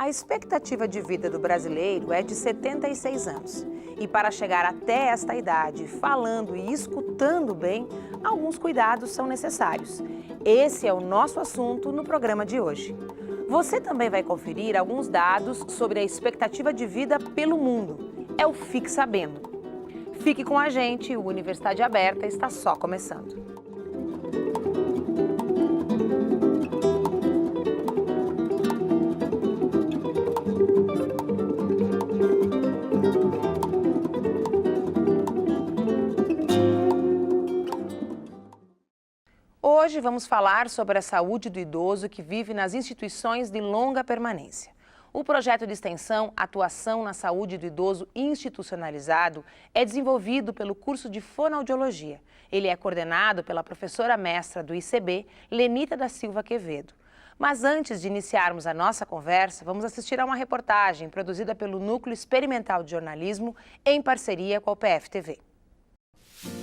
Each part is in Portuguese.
A expectativa de vida do brasileiro é de 76 anos. E para chegar até esta idade, falando e escutando bem, alguns cuidados são necessários. Esse é o nosso assunto no programa de hoje. Você também vai conferir alguns dados sobre a expectativa de vida pelo mundo. É o Fique Sabendo. Fique com a gente, o Universidade Aberta está só começando. Hoje vamos falar sobre a saúde do idoso que vive nas instituições de longa permanência. O projeto de extensão Atuação na Saúde do Idoso Institucionalizado é desenvolvido pelo curso de Fonoaudiologia. Ele é coordenado pela professora mestra do ICB, Lenita da Silva Quevedo. Mas antes de iniciarmos a nossa conversa, vamos assistir a uma reportagem produzida pelo Núcleo Experimental de Jornalismo em parceria com a UPF-TV.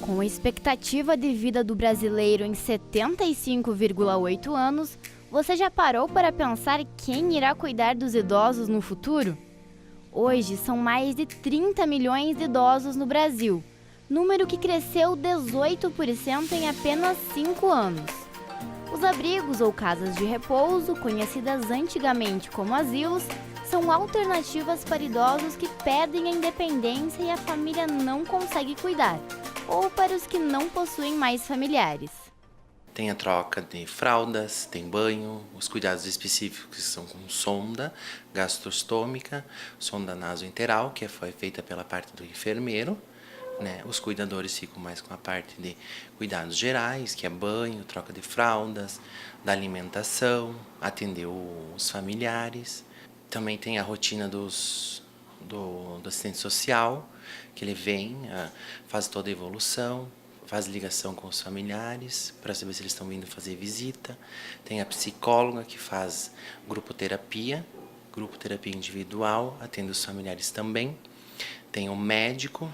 Com a expectativa de vida do brasileiro em 75,8 anos, você já parou para pensar quem irá cuidar dos idosos no futuro? Hoje são mais de 30 milhões de idosos no Brasil, número que cresceu 18% em apenas 5 anos. Os abrigos ou casas de repouso, conhecidas antigamente como asilos, são alternativas para idosos que perdem a independência e a família não consegue cuidar, ou para os que não possuem mais familiares. Tem a troca de fraldas, tem banho, os cuidados específicos que são com sonda gastrostômica, sonda nasoenteral, que foi feita pela parte do enfermeiro, né? Os cuidadores ficam mais com a parte de cuidados gerais, que é banho, troca de fraldas, da alimentação, atender os familiares. Também tem a rotina do assistente social, que ele vem, faz toda a evolução, faz ligação com os familiares para saber se eles estão vindo fazer visita. Tem a psicóloga que faz grupoterapia individual, atende os familiares também. Tem o médico,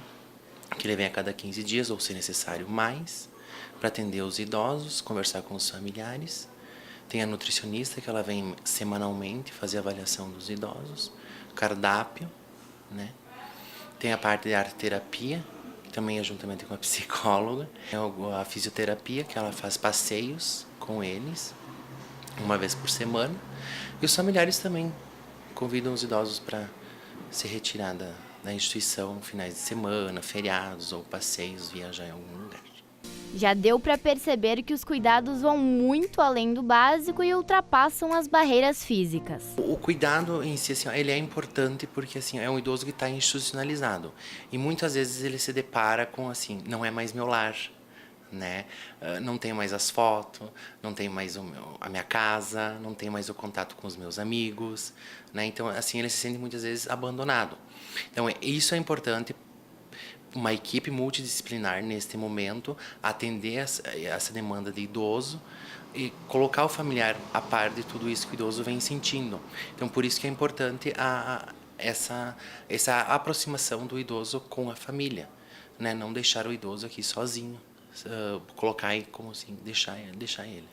que ele vem a cada 15 dias, ou se necessário mais, para atender os idosos, conversar com os familiares. Tem a nutricionista, que ela vem semanalmente fazer a avaliação dos idosos, cardápio, né? Tem a parte de arte-terapia, que também é juntamente com a psicóloga. Tem a fisioterapia, que ela faz passeios com eles, uma vez por semana. E os familiares também convidam os idosos para se retirar da instituição, finais de semana, feriados ou passeios, viajar em algum lugar. Já deu para perceber que os cuidados vão muito além do básico e ultrapassam as barreiras físicas. O cuidado em si, assim, ele é importante porque assim, é um idoso que está institucionalizado. E muitas vezes ele se depara com assim, não é mais meu lar, né? Não tenho mais as fotos, não tenho mais a minha casa, não tenho mais o contato com os meus amigos, né? Então assim, ele se sente muitas vezes abandonado. Então isso é importante, uma equipe multidisciplinar neste momento, atender essa demanda de idoso e colocar o familiar a par de tudo isso que o idoso vem sentindo. Então, por isso que é importante essa aproximação do idoso com a família, né? Não deixar o idoso aqui sozinho, colocar aí como assim, deixar ele.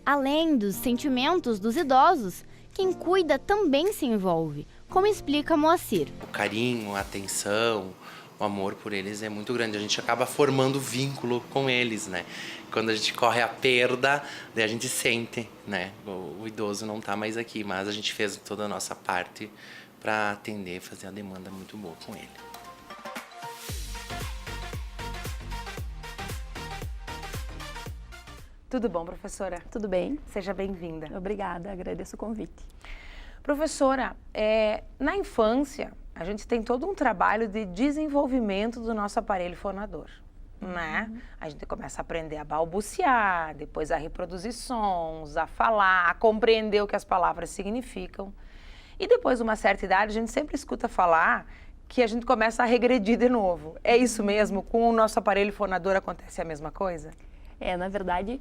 Além dos sentimentos dos idosos, quem cuida também se envolve, como explica Moacir. O carinho, a atenção, o amor por eles é muito grande. A gente acaba formando vínculo com eles, né? Quando a gente corre a perda, daí a gente sente, né? O idoso não está mais aqui, mas a gente fez toda a nossa parte para atender, fazer a demanda muito boa com ele. Tudo bom, professora? Tudo bem. Seja bem-vinda. Obrigada, agradeço o convite. Professora, na infância, a gente tem todo um trabalho de desenvolvimento do nosso aparelho fonador, né? A gente começa a aprender a balbuciar, depois a reproduzir sons, a falar, a compreender o que as palavras significam. E depois de uma certa idade, a gente sempre escuta falar que a gente começa a regredir de novo. É isso mesmo? Com o nosso aparelho fonador acontece a mesma coisa? Na verdade,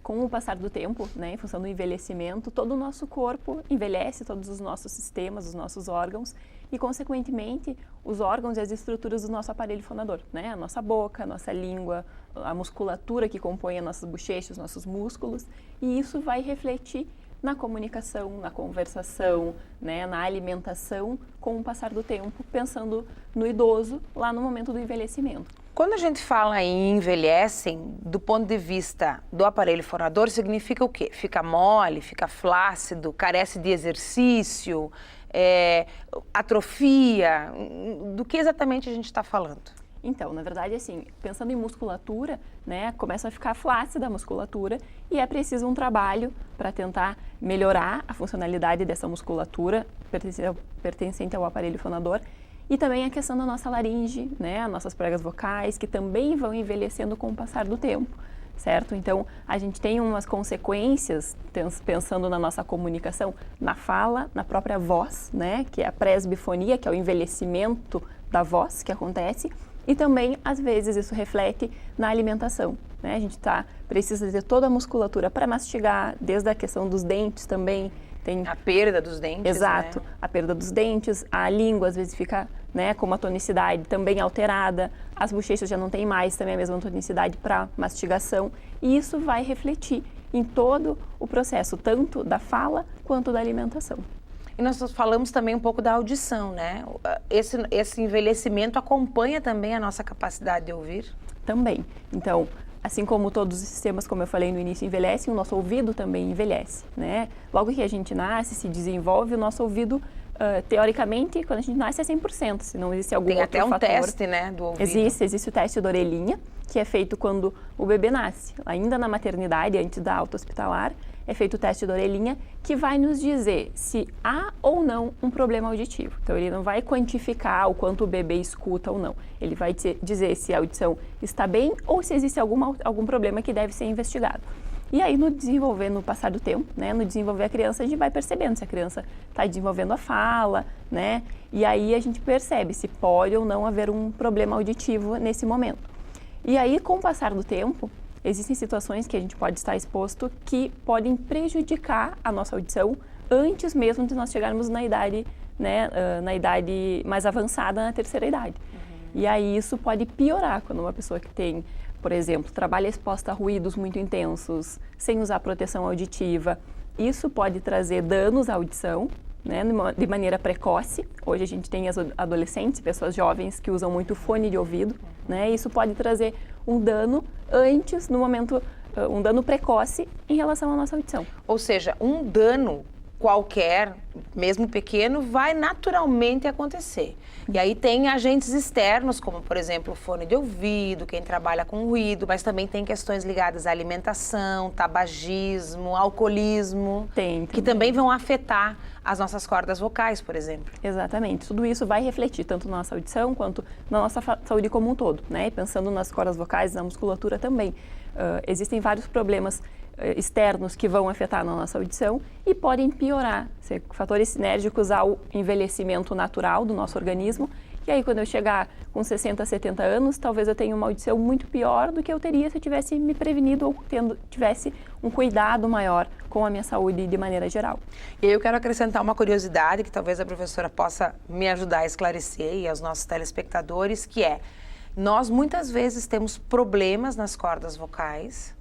com o passar do tempo, né, em função do envelhecimento, todo o nosso corpo envelhece, todos os nossos sistemas, os nossos órgãos, e, consequentemente, os órgãos e as estruturas do nosso aparelho fonador, né? A nossa boca, a nossa língua, a musculatura que compõe as nossas bochechas, os nossos músculos, e isso vai refletir na comunicação, na conversação, né, na alimentação, com o passar do tempo, pensando no idoso lá no momento do envelhecimento. Quando a gente fala em envelhecem, do ponto de vista do aparelho fonador, significa o quê? Fica mole, fica flácido, carece de exercício, atrofia? Do que exatamente a gente está falando? Então, na verdade, assim, pensando em musculatura, né, começa a ficar flácida a musculatura e é preciso um trabalho para tentar melhorar a funcionalidade dessa musculatura pertencente ao aparelho fonador e também a questão da nossa laringe, né, as nossas pregas vocais, que também vão envelhecendo com o passar do tempo, certo? Então, a gente tem umas consequências, pensando na nossa comunicação, na fala, na própria voz, né, que é a presbifonia, que é o envelhecimento da voz que acontece. E também, às vezes, isso reflete na alimentação, né? A gente precisa ter toda a musculatura para mastigar, desde a questão dos dentes também. Tem a perda dos dentes, exato, né? A perda dos dentes, a língua às vezes fica, né, com uma tonicidade também alterada, as bochechas já não têm mais também a mesma tonicidade para mastigação, e isso vai refletir em todo o processo, tanto da fala quanto da alimentação. E nós falamos também um pouco da audição, né? Esse envelhecimento acompanha também a nossa capacidade de ouvir? Também. Então, assim como todos os sistemas, como eu falei no início, envelhecem, o nosso ouvido também envelhece, né? Logo que a gente nasce, se desenvolve, o nosso ouvido, teoricamente, quando a gente nasce é 100%, se não existe algum outro fator. Tem até um teste, né, do ouvido. Existe o teste da orelhinha, que é feito quando o bebê nasce. Ainda na maternidade, antes da alta hospitalar, é feito o teste da orelhinha, que vai nos dizer se há ou não um problema auditivo. Então, ele não vai quantificar o quanto o bebê escuta ou não. Ele vai dizer se a audição está bem ou se existe algum problema que deve ser investigado. E aí, no passar do tempo, né, no desenvolver a criança, a gente vai percebendo se a criança está desenvolvendo a fala, né? E aí a gente percebe se pode ou não haver um problema auditivo nesse momento. E aí, com o passar do tempo, existem situações que a gente pode estar exposto que podem prejudicar a nossa audição antes mesmo de nós chegarmos na idade, né, na idade mais avançada, na terceira idade. E aí isso pode piorar quando uma pessoa que tem, por exemplo, trabalha exposta a ruídos muito intensos, sem usar proteção auditiva. Isso pode trazer danos à audição, né, de maneira precoce. Hoje a gente tem as adolescentes, pessoas jovens que usam muito fone de ouvido, né? Isso pode trazer um dano antes, no momento, um dano precoce em relação à nossa audição. Ou seja, um dano qualquer, mesmo pequeno, vai naturalmente acontecer. E aí tem agentes externos, como, por exemplo, o fone de ouvido, quem trabalha com ruído, mas também tem questões ligadas à alimentação, tabagismo, alcoolismo, que também vão afetar as nossas cordas vocais, por exemplo. Exatamente. Tudo isso vai refletir tanto na nossa audição quanto na nossa saúde como um todo, né? E pensando nas cordas vocais, na musculatura também. Existem vários problemas externos que vão afetar na nossa audição e podem piorar, fatores sinérgicos ao envelhecimento natural do nosso organismo. E aí, quando eu chegar com 60, 70 anos, talvez eu tenha uma audição muito pior do que eu teria se eu tivesse me prevenido ou tivesse um cuidado maior com a minha saúde de maneira geral. E aí eu quero acrescentar uma curiosidade que talvez a professora possa me ajudar a esclarecer e aos nossos telespectadores, que é, nós muitas vezes temos problemas nas cordas vocais,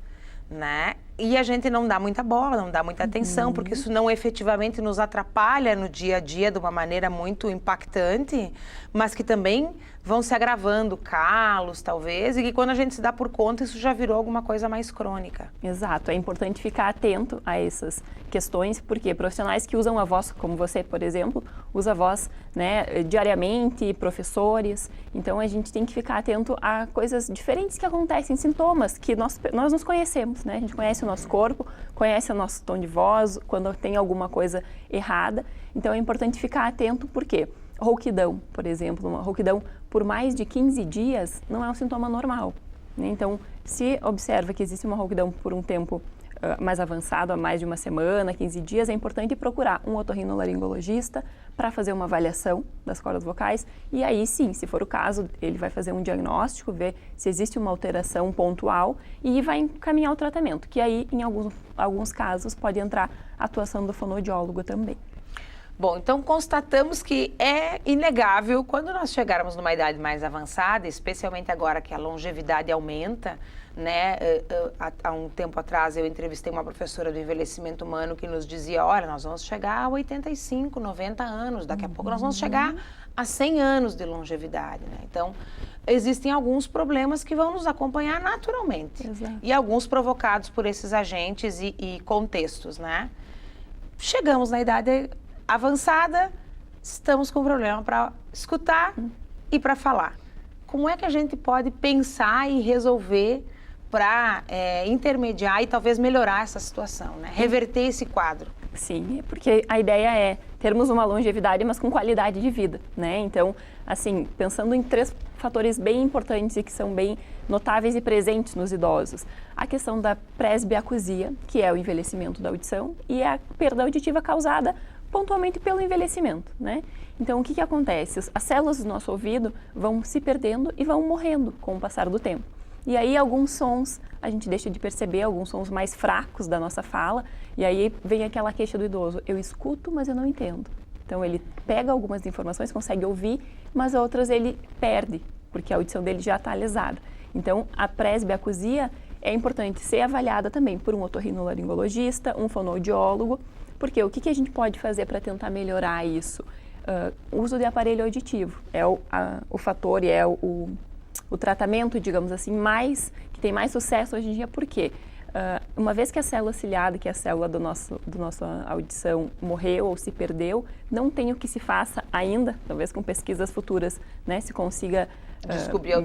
né? E a gente não dá muita bola, não dá muita atenção, porque isso não efetivamente nos atrapalha no dia a dia de uma maneira muito impactante, mas que também vão se agravando, calos talvez, e que quando a gente se dá por conta, isso já virou alguma coisa mais crônica. Exato, é importante ficar atento a essas questões, porque profissionais que usam a voz, como você, por exemplo, usa a voz, né, diariamente, professores, então a gente tem que ficar atento a coisas diferentes que acontecem, sintomas que nós nos conhecemos, né? A gente conhece o nosso corpo, conhece o nosso tom de voz, quando tem alguma coisa errada, então é importante ficar atento, porque rouquidão, por exemplo, uma rouquidão por mais de 15 dias não é um sintoma normal, né? Então, se observa que existe uma rouquidão por um tempo mais avançado, há mais de uma semana, 15 dias, é importante procurar um otorrinolaringologista para fazer uma avaliação das cordas vocais e aí sim, se for o caso, ele vai fazer um diagnóstico, ver se existe uma alteração pontual e vai encaminhar o tratamento, que aí, em alguns casos, pode entrar a atuação do fonoaudiólogo também. Bom, então constatamos que é inegável, quando nós chegarmos numa idade mais avançada, especialmente agora que a longevidade aumenta, né? Há um tempo atrás eu entrevistei uma professora do envelhecimento humano que nos dizia, olha, nós vamos chegar a 85, 90 anos, daqui a pouco nós vamos chegar a 100 anos de longevidade, né? Então, existem alguns problemas que vão nos acompanhar naturalmente. Exato. E alguns provocados por esses agentes e contextos, né? Chegamos na idade avançada, estamos com problema para escutar e para falar. Como é que a gente pode pensar e resolver para intermediar e talvez melhorar essa situação, né? Reverter esse quadro? Sim, porque a ideia é termos uma longevidade, mas com qualidade de vida, né? Então, assim, pensando em 3 fatores bem importantes e que são bem notáveis e presentes nos idosos. A questão da presbiacusia, que é o envelhecimento da audição, e a perda auditiva causada pontualmente pelo envelhecimento, né? Então, o que acontece? As células do nosso ouvido vão se perdendo e vão morrendo com o passar do tempo. E aí, alguns sons a gente deixa de perceber, alguns sons mais fracos da nossa fala, e aí vem aquela queixa do idoso, eu escuto, mas eu não entendo. Então, ele pega algumas informações, consegue ouvir, mas outras ele perde, porque a audição dele já está lesada. Então, a presbiacusia é importante ser avaliada também por um otorrinolaringologista, um fonoaudiólogo, porque o que a gente pode fazer para tentar melhorar isso? O uso de aparelho auditivo é o fator e é o tratamento, digamos assim, que tem mais sucesso hoje em dia. Por quê? Uma vez que a célula ciliada, que é a célula do nossa audição, morreu ou se perdeu, não tem o que se faça ainda, talvez com pesquisas futuras, né, se consiga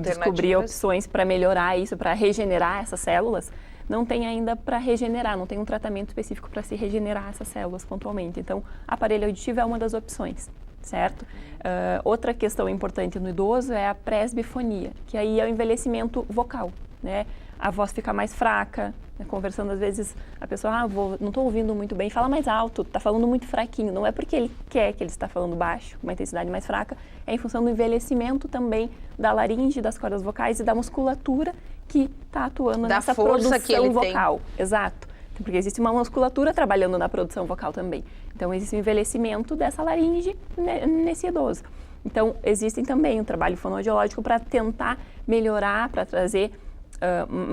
descobrir opções para melhorar isso, para regenerar essas células. Não tem ainda para regenerar, não tem um tratamento específico para se regenerar essas células pontualmente. Então, aparelho auditivo é uma das opções, certo? Outra questão importante no idoso é a presbifonia, que aí é o envelhecimento vocal, né? A voz fica mais fraca, né? Conversando às vezes a pessoa, não estou ouvindo muito bem, fala mais alto, está falando muito fraquinho. Não é porque ele quer que ele está falando baixo, com uma intensidade mais fraca, é em função do envelhecimento também da laringe, das cordas vocais e da musculatura que está atuando nessa produção vocal. Exato. Porque existe uma musculatura trabalhando na produção vocal também. Então, existe um envelhecimento dessa laringe nesse idoso. Então, existem também um trabalho fonoaudiológico para tentar melhorar, para trazer,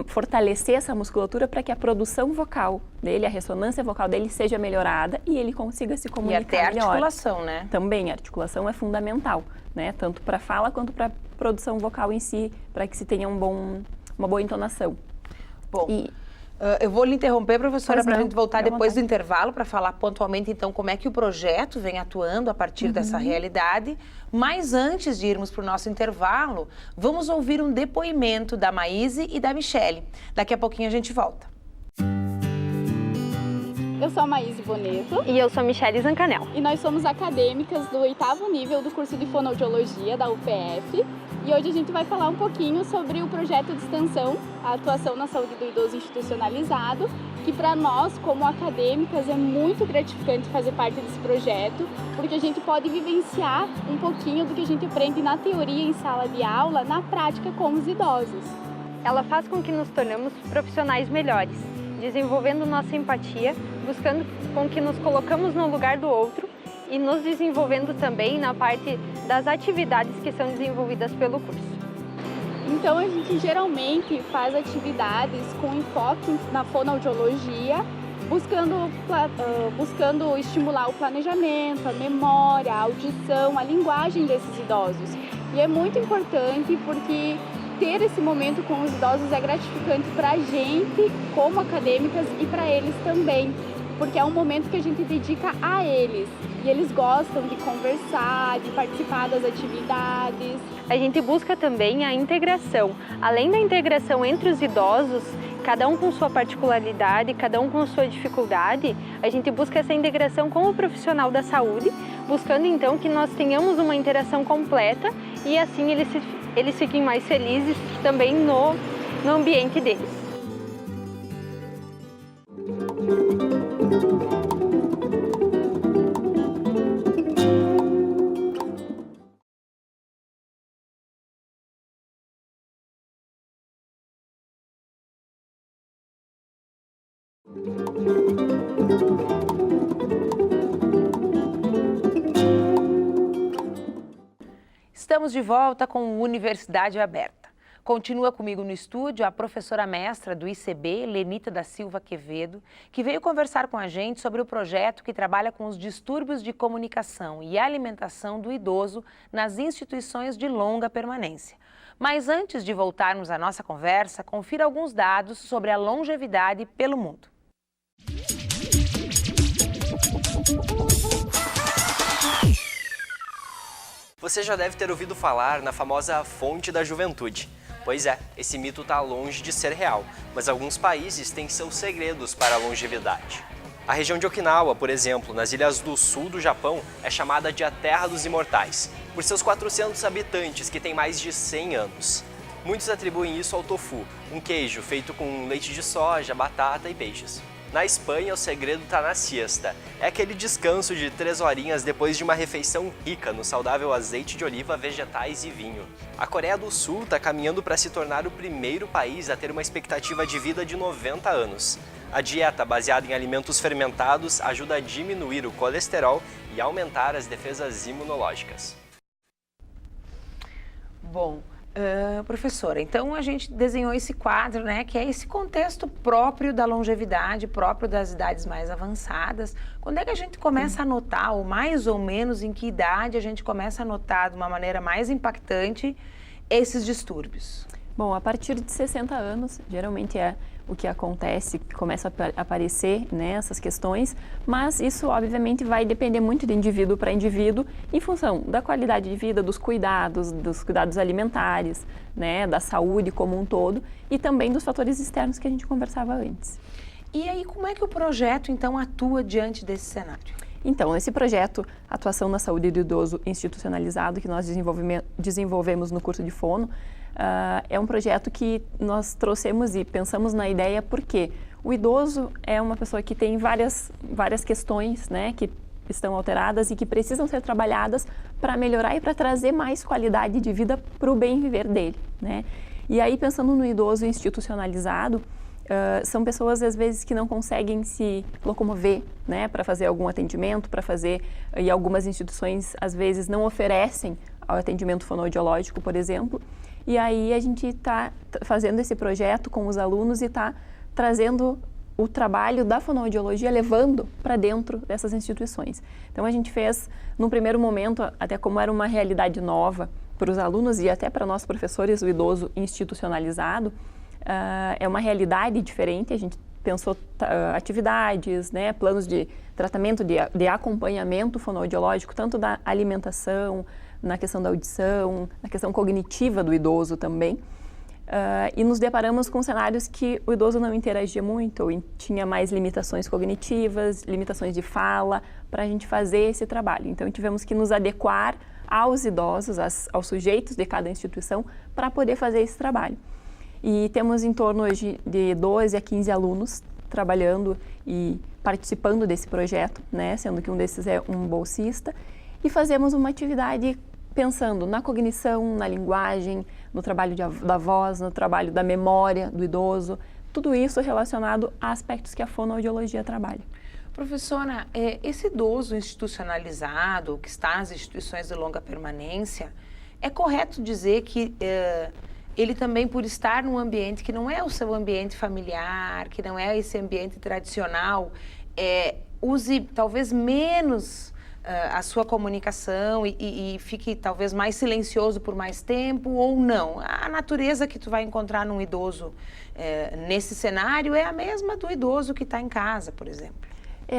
fortalecer essa musculatura para que a produção vocal dele, a ressonância vocal dele seja melhorada e ele consiga se comunicar melhor. E até a articulação, né? Também, a articulação é fundamental, né? Tanto para a fala quanto para a produção vocal em si, para que se tenha uma boa entonação. Bom, eu vou lhe interromper, professora, para a gente voltar depois do intervalo para falar pontualmente, então, como é que o projeto vem atuando a partir dessa realidade. Mas antes de irmos para o nosso intervalo, vamos ouvir um depoimento da Maíse e da Michele. Daqui a pouquinho a gente volta. Eu sou a Maíse Boneto. E eu sou a Michele Zancanel. E nós somos acadêmicas do 8º nível do curso de fonoaudiologia da UPF. E hoje a gente vai falar um pouquinho sobre o projeto de extensão, a atuação na saúde do idoso institucionalizado, que para nós, como acadêmicas, é muito gratificante fazer parte desse projeto, porque a gente pode vivenciar um pouquinho do que a gente aprende na teoria em sala de aula, na prática com os idosos. Ela faz com que nos tornemos profissionais melhores, desenvolvendo nossa empatia, buscando com que nos colocamos no lugar do outro e nos desenvolvendo também na parte das atividades que são desenvolvidas pelo curso. Então a gente geralmente faz atividades com enfoque na fonoaudiologia, buscando estimular o planejamento, a memória, a audição, a linguagem desses idosos. E é muito importante porque ter esse momento com os idosos é gratificante para a gente, como acadêmicas, e para eles também, porque é um momento que a gente dedica a eles. E eles gostam de conversar, de participar das atividades. A gente busca também a integração. Além da integração entre os idosos, cada um com sua particularidade, cada um com sua dificuldade, a gente busca essa integração com o profissional da saúde, buscando então que nós tenhamos uma interação completa e assim eles fiquem mais felizes também no ambiente deles. Estamos de volta com Universidade Aberta. Continua comigo no estúdio a professora mestra do ICB, Lenita da Silva Quevedo, que veio conversar com a gente sobre o projeto que trabalha com os distúrbios de comunicação e alimentação do idoso nas instituições de longa permanência. Mas antes de voltarmos à nossa conversa, confira alguns dados sobre a longevidade pelo mundo. Você já deve ter ouvido falar na famosa fonte da juventude. Pois é, esse mito está longe de ser real, mas alguns países têm seus segredos para a longevidade. A região de Okinawa, por exemplo, nas ilhas do sul do Japão, é chamada de a Terra dos Imortais, por seus 400 habitantes que têm mais de 100 anos. Muitos atribuem isso ao tofu, um queijo feito com leite de soja, batata e peixes. Na Espanha, o segredo está na siesta. É aquele descanso de 3 horinhas depois de uma refeição rica no saudável azeite de oliva, vegetais e vinho. A Coreia do Sul está caminhando para se tornar o primeiro país a ter uma expectativa de vida de 90 anos. A dieta baseada em alimentos fermentados ajuda a diminuir o colesterol e aumentar as defesas imunológicas. Bom, professora, então a gente desenhou esse quadro, né, que é esse contexto próprio da longevidade, próprio das idades mais avançadas. Quando é que a gente começa a notar, ou mais ou menos em que idade a gente começa a notar de uma maneira mais impactante esses distúrbios? Bom, a partir de 60 anos, geralmente é o que acontece, começa a aparecer, né, essas questões, mas isso obviamente vai depender muito de indivíduo para indivíduo em função da qualidade de vida, dos cuidados alimentares, né, da saúde como um todo e também dos fatores externos que a gente conversava antes. E aí, como é que o projeto, então, atua diante desse cenário? Então, esse projeto, Atuação na Saúde do Idoso Institucionalizado, que nós desenvolvemos no curso de fono, é um projeto que nós trouxemos e pensamos na ideia porque o idoso é uma pessoa que tem várias questões, né, que estão alteradas e que precisam ser trabalhadas para melhorar e para trazer mais qualidade de vida para o bem viver dele, né? E aí, pensando no idoso institucionalizado, são pessoas, às vezes, que não conseguem se locomover, né, para fazer algum atendimento, e algumas instituições, às vezes, não oferecem o atendimento fonoaudiológico, por exemplo. E aí a gente está fazendo esse projeto com os alunos e está trazendo o trabalho da fonoaudiologia, levando para dentro dessas instituições. Então a gente fez, num primeiro momento, até como era uma realidade nova para os alunos e até para nós professores, o idoso institucionalizado, é uma realidade diferente. A gente pensou atividades, né, planos de tratamento, de acompanhamento fonoaudiológico, tanto da alimentação, na questão da audição, na questão cognitiva do idoso também. E nos deparamos com cenários que o idoso não interagia muito, ou tinha mais limitações cognitivas, limitações de fala, para a gente fazer esse trabalho. Então, tivemos que nos adequar aos idosos, aos sujeitos de cada instituição, para poder fazer esse trabalho. E temos em torno hoje de 12 a 15 alunos trabalhando e participando desse projeto, né, sendo que um desses é um bolsista, e fazemos uma atividade pensando na cognição, na linguagem, no trabalho da voz, no trabalho da memória do idoso, tudo isso relacionado a aspectos que a fonoaudiologia trabalha. Professora, esse idoso institucionalizado, que está nas instituições de longa permanência, é correto dizer que ele também, por estar num ambiente que não é o seu ambiente familiar, que não é esse ambiente tradicional, use talvez menos a sua comunicação e fique talvez mais silencioso por mais tempo ou não? A natureza que tu vai encontrar num idoso nesse cenário é a mesma do idoso que está em casa, por exemplo?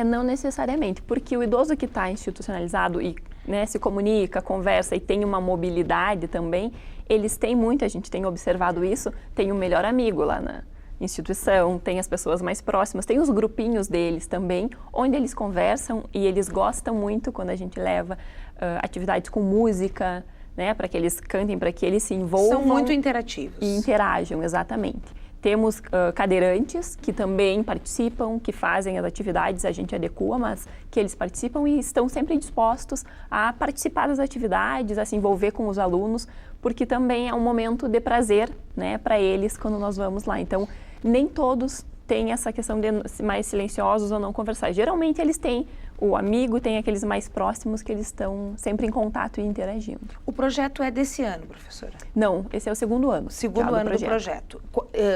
Não necessariamente, porque o idoso que está institucionalizado e, né, se comunica, conversa e tem uma mobilidade também, eles têm muito, a gente tem observado isso, tem um melhor amigo lá na instituição, tem as pessoas mais próximas, tem os grupinhos deles também, onde eles conversam e eles gostam muito quando a gente leva atividades com música, né, para que eles cantem, para que eles se envolvam. São muito interativos. E interajam, exatamente. Temos cadeirantes que também participam, que fazem as atividades, a gente adequa, mas que eles participam e estão sempre dispostos a participar das atividades, a se envolver com os alunos, porque também é um momento de prazer, né, para eles quando nós vamos lá. Então, nem todos têm essa questão de mais silenciosos ou não conversar. Geralmente eles têm o amigo, tem aqueles mais próximos que eles estão sempre em contato e interagindo. O projeto é desse ano, professora? Não, esse é o segundo ano. Segundo ano do projeto.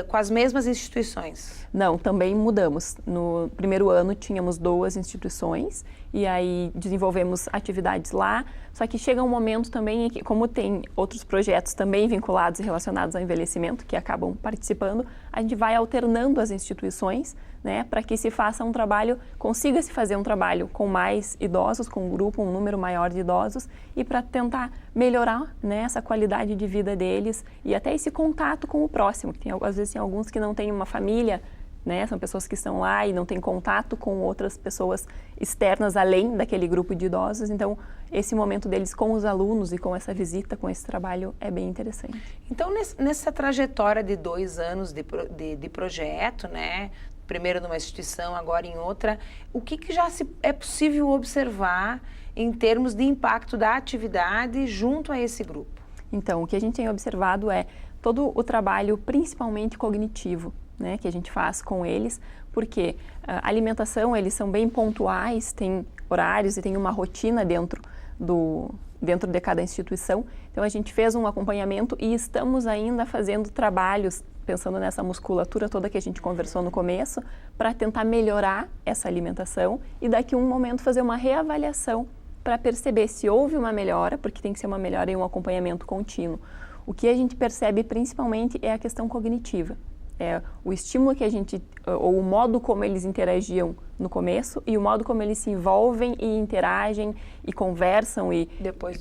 Com as mesmas instituições? Não, também mudamos. No primeiro ano tínhamos 2 instituições e aí desenvolvemos atividades lá, só que chega um momento também em que, como tem outros projetos também vinculados e relacionados ao envelhecimento, que acabam participando, a gente vai alternando as instituições, né, para que se faça um trabalho, consiga-se fazer um trabalho com mais idosos, com um grupo, um número maior de idosos, e para tentar melhorar, né, essa qualidade de vida deles e até esse contato com o próximo. Às vezes tem alguns que não têm uma família, né, são pessoas que estão lá e não têm contato com outras pessoas externas além daquele grupo de idosos, então esse momento deles com os alunos e com essa visita, com esse trabalho é bem interessante. Então nessa trajetória de 2 anos de projeto, né, primeiro numa instituição, agora em outra, o que já é possível observar em termos de impacto da atividade junto a esse grupo? Então, o que a gente tem observado é todo o trabalho, principalmente cognitivo, né, que a gente faz com eles, porque a alimentação, eles são bem pontuais, tem horários e tem uma rotina dentro de cada instituição. Então, a gente fez um acompanhamento e estamos ainda fazendo trabalhos, pensando nessa musculatura toda que a gente conversou no começo, para tentar melhorar essa alimentação e daqui a um momento fazer uma reavaliação para perceber se houve uma melhora, porque tem que ser uma melhora e um acompanhamento contínuo. O que a gente percebe principalmente é a questão cognitiva. É o estímulo que a gente, ou o modo como eles interagiam no começo e o modo como eles se envolvem e interagem e conversam e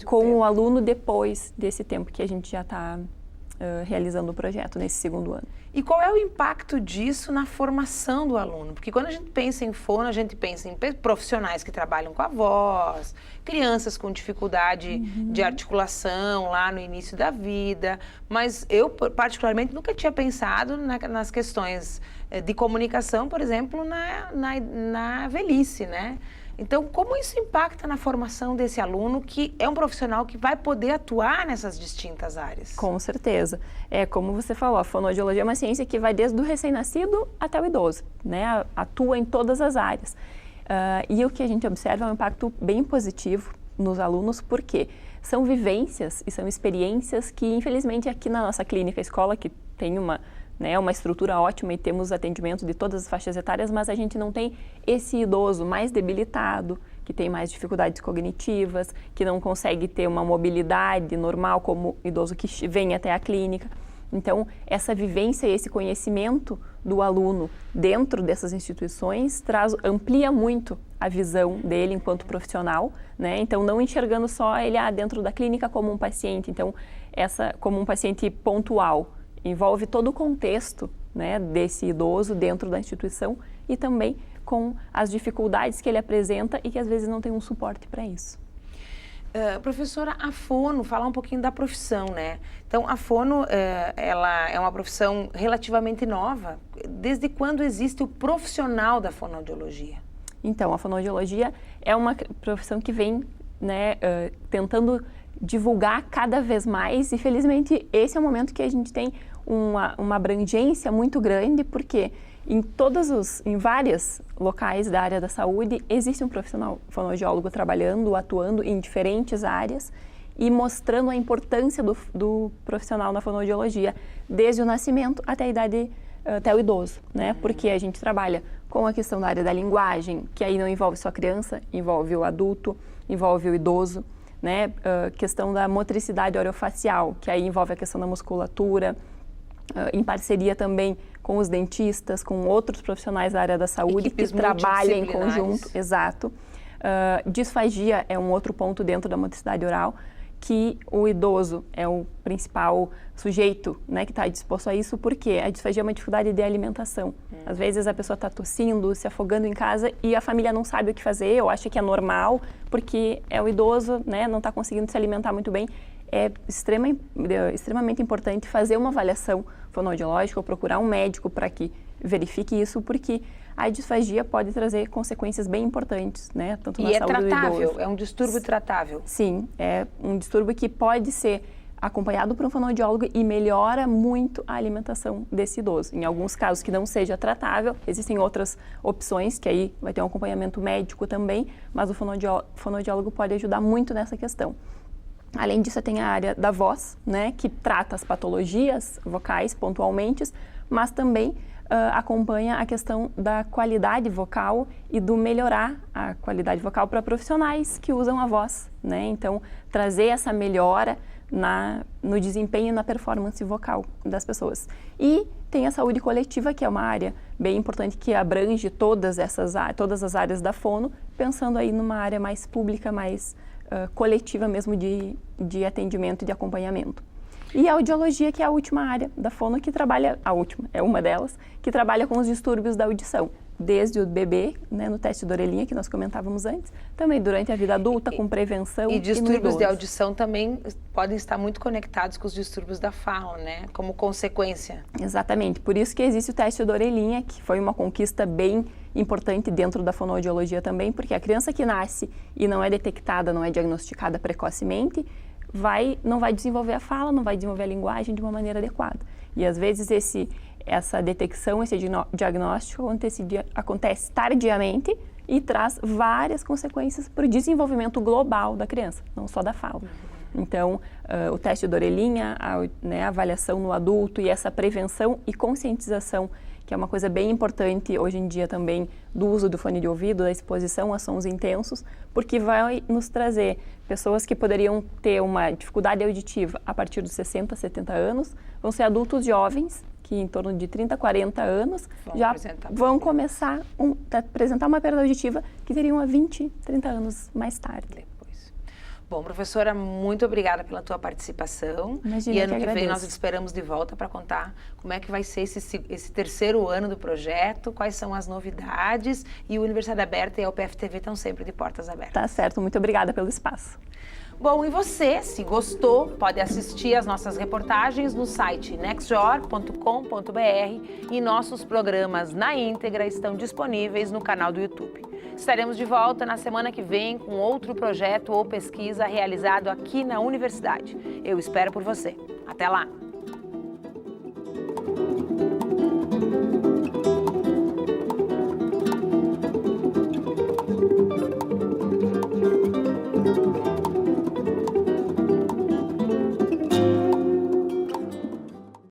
com o aluno depois desse tempo que a gente já está realizando o projeto nesse segundo ano. E qual é o impacto disso na formação do aluno? Porque quando a gente pensa em fono, a gente pensa em profissionais que trabalham com a voz, crianças com dificuldade de articulação lá no início da vida, mas eu particularmente nunca tinha pensado nas questões de comunicação, por exemplo, na velhice, né? Então, como isso impacta na formação desse aluno que é um profissional que vai poder atuar nessas distintas áreas? Com certeza. É como você falou, a fonoaudiologia é uma ciência que vai desde o recém-nascido até o idoso, né? Atua em todas as áreas. E o que a gente observa é um impacto bem positivo nos alunos, porque são vivências e são experiências que, infelizmente, aqui na nossa clínica escola, que tem uma estrutura ótima e temos atendimento de todas as faixas etárias, mas a gente não tem esse idoso mais debilitado, que tem mais dificuldades cognitivas, que não consegue ter uma mobilidade normal como o idoso que vem até a clínica. Então, essa vivência e esse conhecimento do aluno dentro dessas instituições amplia muito a visão dele enquanto profissional, né? Então, não enxergando só ele dentro da clínica como um paciente, então, como um paciente pontual, envolve todo o contexto, né, desse idoso dentro da instituição e também com as dificuldades que ele apresenta e que às vezes não tem um suporte para isso. Professora, a fono, falar um pouquinho da profissão, né? Então, a fono, ela é uma profissão relativamente nova. Desde quando existe o profissional da fonoaudiologia? Então, a fonoaudiologia é uma profissão que vem, né, tentando divulgar cada vez mais e, felizmente, esse é o momento que a gente tem uma abrangência muito grande, porque em vários locais da área da saúde existe um profissional fonoaudiólogo trabalhando, atuando em diferentes áreas e mostrando a importância do profissional na fonoaudiologia desde o nascimento até a idade, até o idoso, né? Porque a gente trabalha com a questão da área da linguagem, que aí não envolve só a criança, envolve o adulto, envolve o idoso, né? Questão da motricidade orofacial, que aí envolve a questão da musculatura, em parceria também com os dentistas, com outros profissionais da área da saúde Equipes que trabalham em conjunto. Exato. Disfagia é um outro ponto dentro da motricidade oral, que o idoso é o principal sujeito, né, que está disposto a isso, porque a disfagia é uma dificuldade de alimentação. Às vezes a pessoa está tossindo, se afogando em casa e a família não sabe o que fazer, ou acha que é normal, porque é o idoso, né, não está conseguindo se alimentar muito bem. É extremamente importante fazer uma avaliação fonoaudiológica ou procurar um médico para que verifique isso, porque a disfagia pode trazer consequências bem importantes, né? Tanto na saúde do idoso. E é tratável? É um distúrbio tratável? Sim, é um distúrbio que pode ser acompanhado por um fonoaudiólogo e melhora muito a alimentação desse idoso. Em alguns casos que não seja tratável, existem outras opções, que aí vai ter um acompanhamento médico também, mas o fonoaudiólogo pode ajudar muito nessa questão. Além disso, tem a área da voz, né, que trata as patologias vocais pontualmente, mas também acompanha a questão da qualidade vocal e do melhorar a qualidade vocal para profissionais que usam a voz, né? Então, trazer essa melhora no desempenho e na performance vocal das pessoas. E tem a saúde coletiva, que é uma área bem importante que abrange todas as áreas da fono, pensando aí numa área mais pública, mais coletiva mesmo de atendimento e de acompanhamento. E a audiologia, que é a última área da fono que trabalha, é uma delas, que trabalha com os distúrbios da audição, desde o bebê, né, no teste da orelhinha que nós comentávamos antes, também durante a vida adulta, com prevenção e distúrbios no de idoso. audição também podem estar muito conectados com os distúrbios da fala, né, como consequência. Exatamente, por isso que existe o teste da orelhinha, que foi uma conquista bem importante dentro da fonoaudiologia também, porque a criança que nasce e não é detectada, não é diagnosticada precocemente, não vai desenvolver a fala, não vai desenvolver a linguagem de uma maneira adequada. E às vezes essa detecção, esse diagnóstico acontece tardiamente e traz várias consequências para o desenvolvimento global da criança, não só da fala. Então, o teste da orelhinha, a avaliação no adulto e essa prevenção e conscientização, que é uma coisa bem importante hoje em dia também, do uso do fone de ouvido, da exposição a sons intensos, porque vai nos trazer pessoas que poderiam ter uma dificuldade auditiva a partir dos 60, 70 anos, vão ser adultos jovens, que em torno de 30, 40 anos já vão começar a apresentar uma perda auditiva que teriam a 20, 30 anos mais tarde. Bom, professora, muito obrigada pela tua participação. Imagina, e ano que vem agradeço. nós te esperamos de volta para contar como é que vai ser esse terceiro ano do projeto, quais são as novidades, e o Universidade Aberta e a UPF-TV estão sempre de portas abertas. Tá certo, muito obrigada pelo espaço. Bom, e você, se gostou, pode assistir as nossas reportagens no site nextdoor.com.br e nossos programas na íntegra estão disponíveis no canal do YouTube. Estaremos de volta na semana que vem com outro projeto ou pesquisa realizado aqui na universidade. Eu espero por você. Até lá!